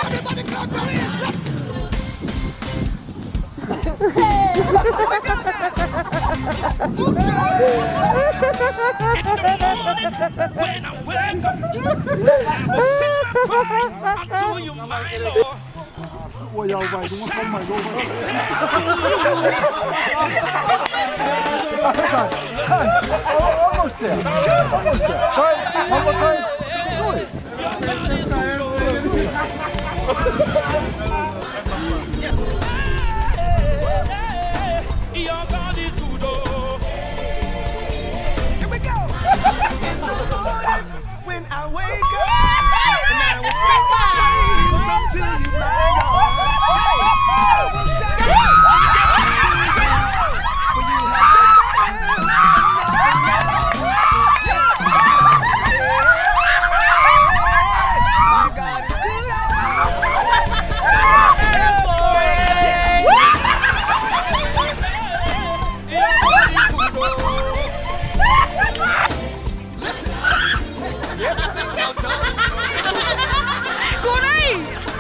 Everybody clap your hands. Let's go. When I wake up, I will sing my praise unto you, my Lord. Almost there. Try it. One more time. Your God is good, oh. Here we go. In the morning when I wake up, and I will sing my praise unto you, my Lord. I will shout and dance to you, for you have been my My God is good. Listen. Everything y'all done. Cô đi.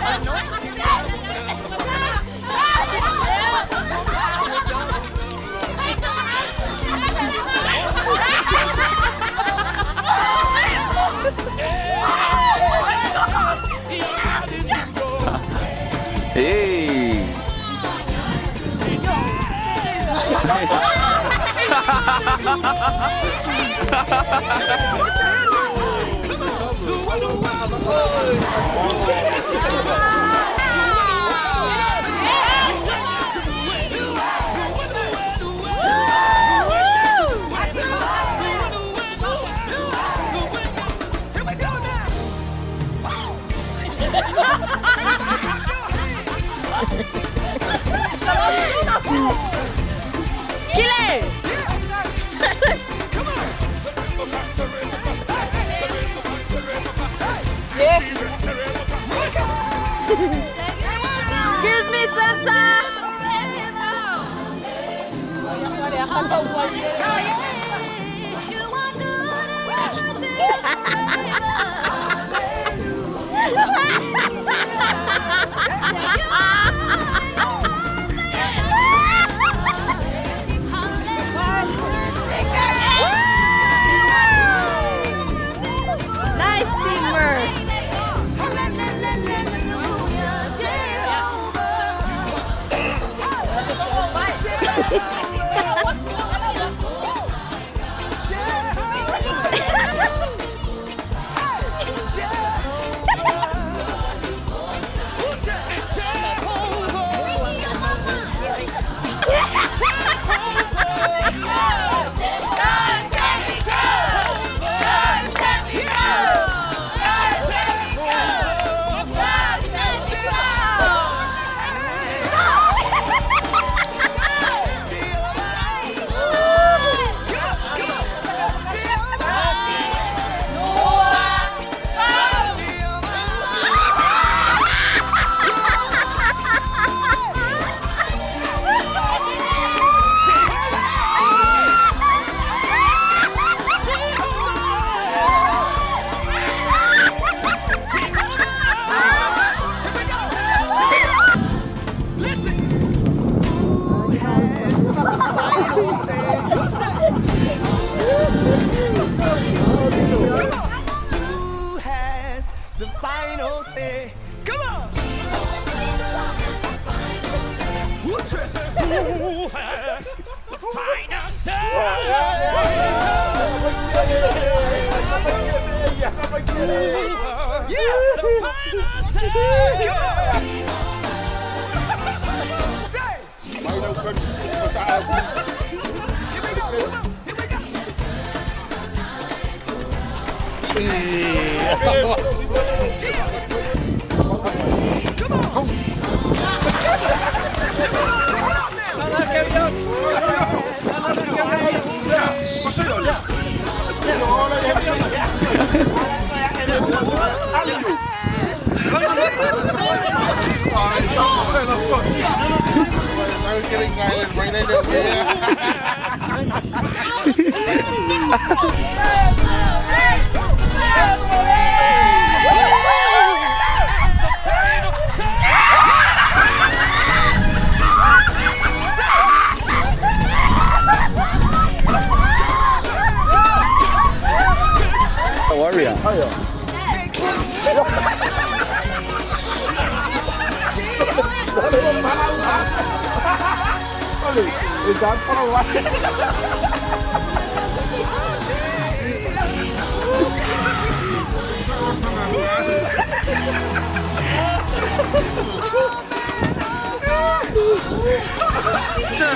Anointing. Hey. Here we go now. Chile. Excuse me, Sansa. Nice teamwork. Who has the final say? Come on! Who has the final say? Yeah, the final say. Say! Here we go, come on, here we go. Come on! cái này mày đây được kia. Warrior. 빨리 의자 팔아와. 자.